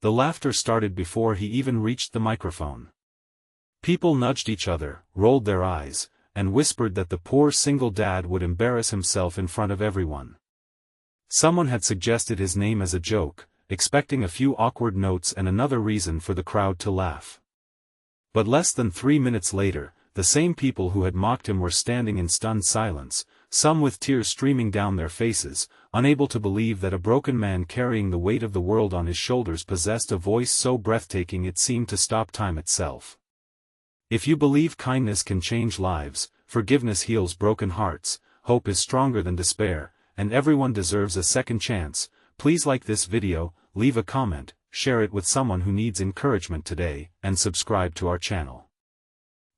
The laughter started before he even reached the microphone. People nudged each other, rolled their eyes, and whispered that the poor single dad would embarrass himself in front of everyone. Someone had suggested his name as a joke, expecting a few awkward notes and another reason for the crowd to laugh. But less than 3 minutes later, the same people who had mocked him were standing in stunned silence, some with tears streaming down their faces, unable to believe that a broken man carrying the weight of the world on his shoulders possessed a voice so breathtaking it seemed to stop time itself. If you believe kindness can change lives, forgiveness heals broken hearts, hope is stronger than despair, and everyone deserves a second chance, please like this video, leave a comment, share it with someone who needs encouragement today, and subscribe to our channel.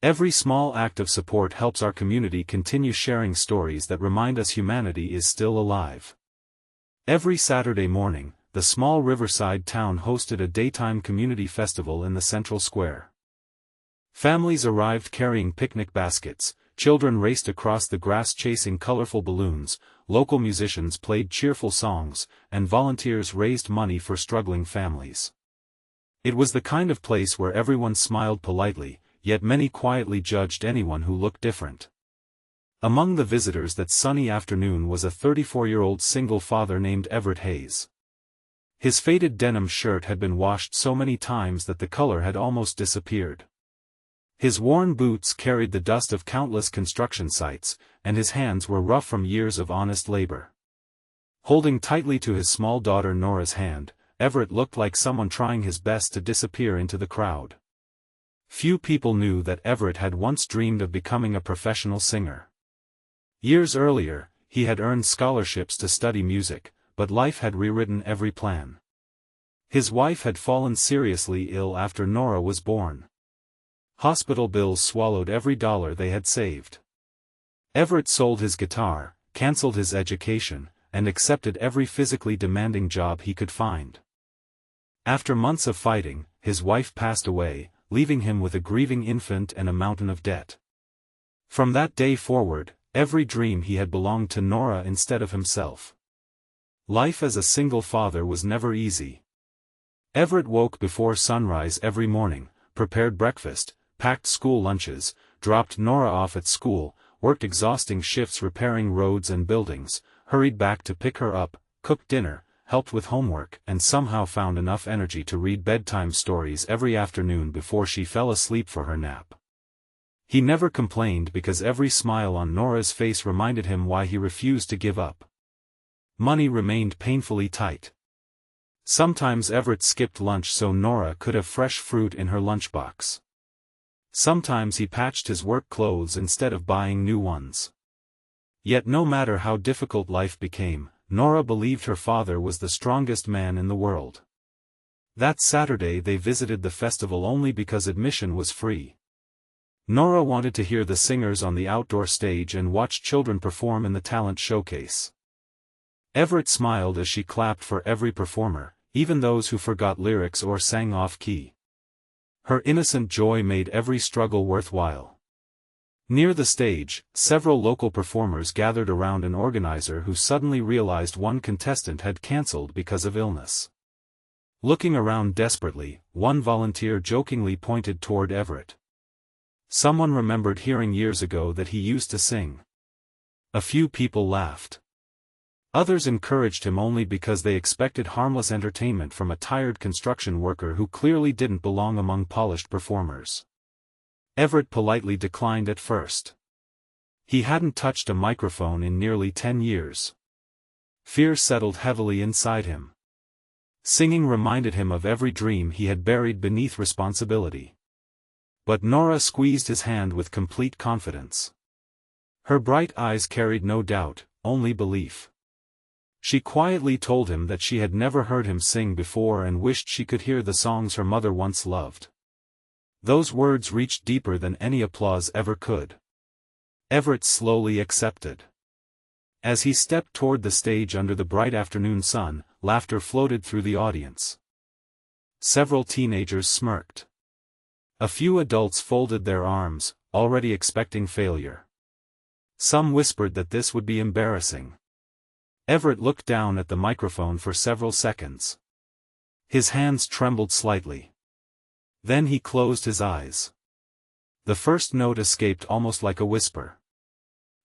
Every small act of support helps our community continue sharing stories that remind us humanity is still alive. Every Saturday morning, the small riverside town hosted a daytime community festival in the central square. Families arrived carrying picnic baskets, children raced across the grass chasing colorful balloons, local musicians played cheerful songs, and volunteers raised money for struggling families. It was the kind of place where everyone smiled politely, yet many quietly judged anyone who looked different. Among the visitors that sunny afternoon was a 34-year-old single father named Everett Hayes. His faded denim shirt had been washed so many times that the color had almost disappeared. His worn boots carried the dust of countless construction sites, and his hands were rough from years of honest labor. Holding tightly to his small daughter Nora's hand, Everett looked like someone trying his best to disappear into the crowd. Few people knew that Everett had once dreamed of becoming a professional singer. Years earlier, he had earned scholarships to study music, but life had rewritten every plan. His wife had fallen seriously ill after Nora was born. Hospital bills swallowed every dollar they had saved. Everett sold his guitar, cancelled his education, and accepted every physically demanding job he could find. After months of fighting, his wife passed away, leaving him with a grieving infant and a mountain of debt. From that day forward, every dream he had belonged to Nora instead of himself. Life as a single father was never easy. Everett woke before sunrise every morning, prepared breakfast, packed school lunches, dropped Nora off at school, worked exhausting shifts repairing roads and buildings, hurried back to pick her up, cooked dinner, helped with homework, and somehow found enough energy to read bedtime stories every afternoon before she fell asleep for her nap. He never complained because every smile on Nora's face reminded him why he refused to give up. Money remained painfully tight. Sometimes Everett skipped lunch so Nora could have fresh fruit in her lunchbox. Sometimes he patched his work clothes instead of buying new ones. Yet no matter how difficult life became, Nora believed her father was the strongest man in the world. That Saturday they visited the festival only because admission was free. Nora wanted to hear the singers on the outdoor stage and watch children perform in the talent showcase. Everett smiled as she clapped for every performer, even those who forgot lyrics or sang off-key. Her innocent joy made every struggle worthwhile. Near the stage, several local performers gathered around an organizer who suddenly realized one contestant had cancelled because of illness. Looking around desperately, one volunteer jokingly pointed toward Everett. Someone remembered hearing years ago that he used to sing. A few people laughed. Others encouraged him only because they expected harmless entertainment from a tired construction worker who clearly didn't belong among polished performers. Everett politely declined at first. He hadn't touched a microphone in nearly 10 years. Fear settled heavily inside him. Singing reminded him of every dream he had buried beneath responsibility. But Nora squeezed his hand with complete confidence. Her bright eyes carried no doubt, only belief. She quietly told him that she had never heard him sing before and wished she could hear the songs her mother once loved. Those words reached deeper than any applause ever could. Everett slowly accepted. As he stepped toward the stage under the bright afternoon sun, laughter floated through the audience. Several teenagers smirked. A few adults folded their arms, already expecting failure. Some whispered that this would be embarrassing. Everett looked down at the microphone for several seconds. His hands trembled slightly. Then he closed his eyes. The first note escaped almost like a whisper.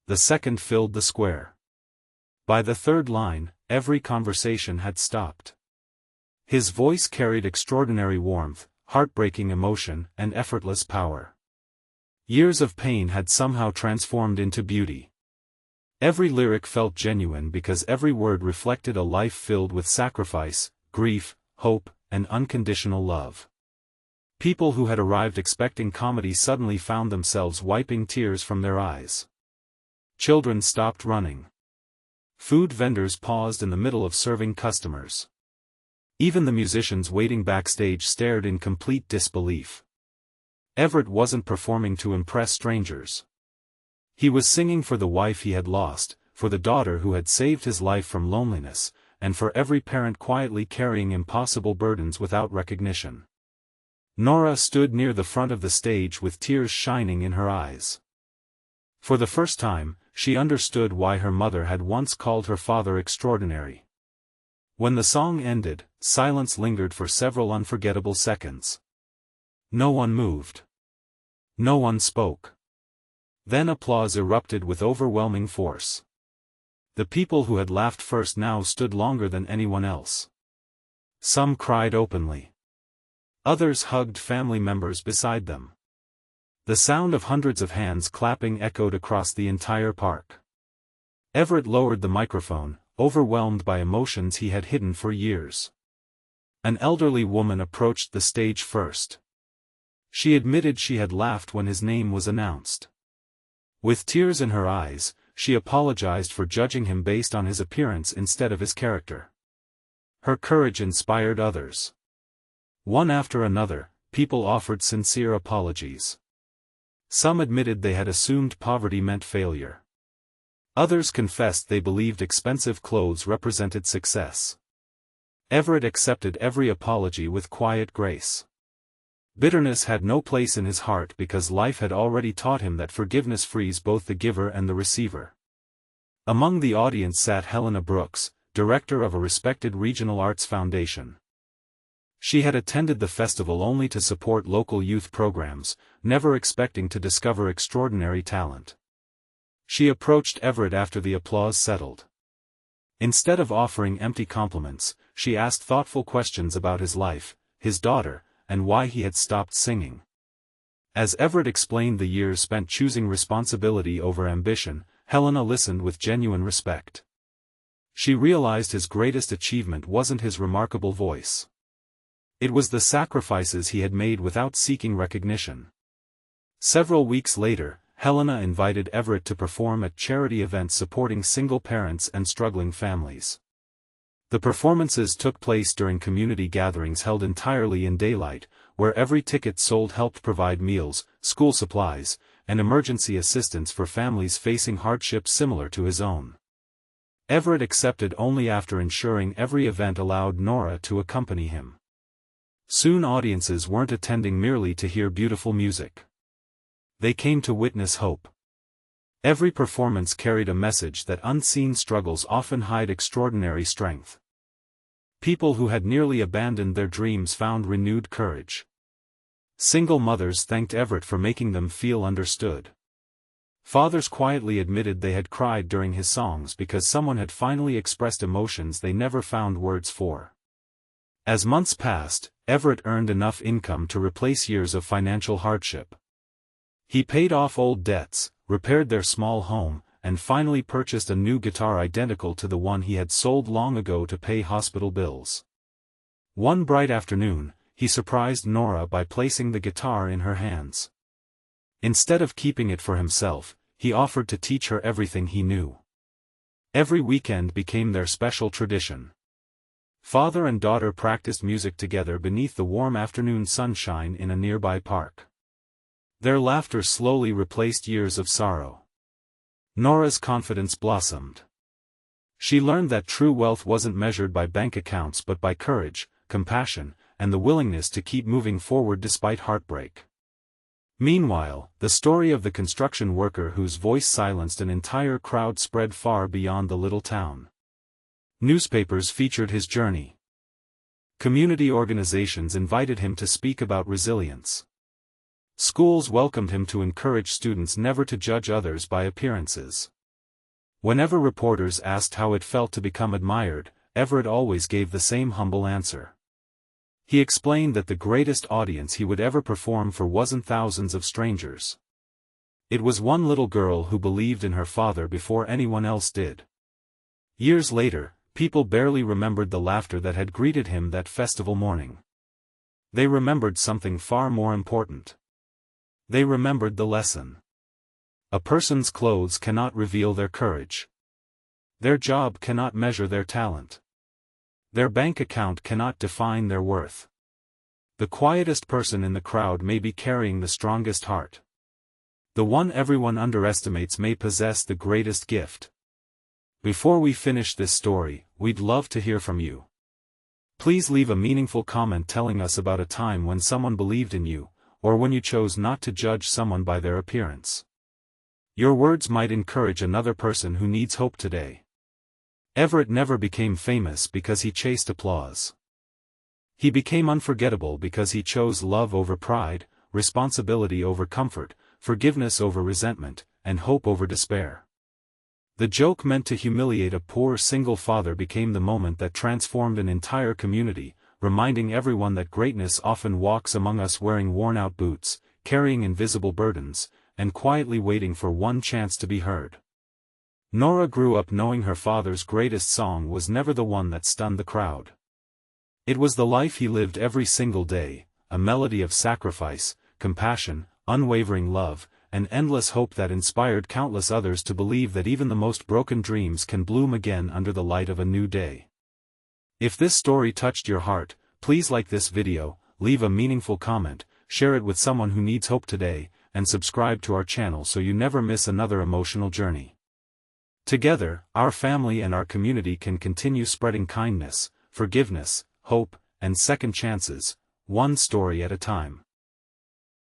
The second filled the square. By the third line, every conversation had stopped. His voice carried extraordinary warmth, heartbreaking emotion, and effortless power. Years of pain had somehow transformed into beauty. Every lyric felt genuine because every word reflected a life filled with sacrifice, grief, hope, and unconditional love. People who had arrived expecting comedy suddenly found themselves wiping tears from their eyes. Children stopped running. Food vendors paused in the middle of serving customers. Even the musicians waiting backstage stared in complete disbelief. Everett wasn't performing to impress strangers. He was singing for the wife he had lost, for the daughter who had saved his life from loneliness, and for every parent quietly carrying impossible burdens without recognition. Nora stood near the front of the stage with tears shining in her eyes. For the first time, she understood why her mother had once called her father extraordinary. When the song ended, silence lingered for several unforgettable seconds. No one moved. No one spoke. Then applause erupted with overwhelming force. The people who had laughed first now stood longer than anyone else. Some cried openly. Others hugged family members beside them. The sound of hundreds of hands clapping echoed across the entire park. Everett lowered the microphone, overwhelmed by emotions he had hidden for years. An elderly woman approached the stage first. She admitted she had laughed when his name was announced. With tears in her eyes, she apologized for judging him based on his appearance instead of his character. Her courage inspired others. One after another, people offered sincere apologies. Some admitted they had assumed poverty meant failure. Others confessed they believed expensive clothes represented success. Everett accepted every apology with quiet grace. Bitterness had no place in his heart because life had already taught him that forgiveness frees both the giver and the receiver. Among the audience sat Helena Brooks, director of a respected regional arts foundation. She had attended the festival only to support local youth programs, never expecting to discover extraordinary talent. She approached Everett after the applause settled. Instead of offering empty compliments, she asked thoughtful questions about his life, his daughter, and why he had stopped singing. As Everett explained the years spent choosing responsibility over ambition, Helena listened with genuine respect. She realized his greatest achievement wasn't his remarkable voice. It was the sacrifices he had made without seeking recognition. Several weeks later, Helena invited Everett to perform at charity events supporting single parents and struggling families. The performances took place during community gatherings held entirely in daylight, where every ticket sold helped provide meals, school supplies, and emergency assistance for families facing hardships similar to his own. Everett accepted only after ensuring every event allowed Nora to accompany him. Soon audiences weren't attending merely to hear beautiful music. They came to witness hope. Every performance carried a message that unseen struggles often hide extraordinary strength. People who had nearly abandoned their dreams found renewed courage. Single mothers thanked Everett for making them feel understood. Fathers quietly admitted they had cried during his songs because someone had finally expressed emotions they never found words for. As months passed, Everett earned enough income to replace years of financial hardship. He paid off old debts, repaired their small home, and finally purchased a new guitar identical to the one he had sold long ago to pay hospital bills. One bright afternoon, he surprised Nora by placing the guitar in her hands. Instead of keeping it for himself, he offered to teach her everything he knew. Every weekend became their special tradition. Father and daughter practiced music together beneath the warm afternoon sunshine in a nearby park. Their laughter slowly replaced years of sorrow. Nora's confidence blossomed. She learned that true wealth wasn't measured by bank accounts but by courage, compassion, and the willingness to keep moving forward despite heartbreak. Meanwhile, the story of the construction worker whose voice silenced an entire crowd spread far beyond the little town. Newspapers featured his journey. Community organizations invited him to speak about resilience. Schools welcomed him to encourage students never to judge others by appearances. Whenever reporters asked how it felt to become admired, Everett always gave the same humble answer. He explained that the greatest audience he would ever perform for wasn't thousands of strangers. It was one little girl who believed in her father before anyone else did. Years later, people barely remembered the laughter that had greeted him that festival morning. They remembered something far more important. They remembered the lesson. A person's clothes cannot reveal their courage. Their job cannot measure their talent. Their bank account cannot define their worth. The quietest person in the crowd may be carrying the strongest heart. The one everyone underestimates may possess the greatest gift. Before we finish this story, we'd love to hear from you. Please leave a meaningful comment telling us about a time when someone believed in you, or when you chose not to judge someone by their appearance. Your words might encourage another person who needs hope today. Everett never became famous because he chased applause. He became unforgettable because he chose love over pride, responsibility over comfort, forgiveness over resentment, and hope over despair. The joke meant to humiliate a poor single father became the moment that transformed an entire community, reminding everyone that greatness often walks among us wearing worn-out boots, carrying invisible burdens, and quietly waiting for one chance to be heard. Nora grew up knowing her father's greatest song was never the one that stunned the crowd. It was the life he lived every single day, a melody of sacrifice, compassion, unwavering love, and endless hope that inspired countless others to believe that even the most broken dreams can bloom again under the light of a new day. If this story touched your heart, please like this video, leave a meaningful comment, share it with someone who needs hope today, and subscribe to our channel so you never miss another emotional journey. Together, our family and our community can continue spreading kindness, forgiveness, hope, and second chances, one story at a time.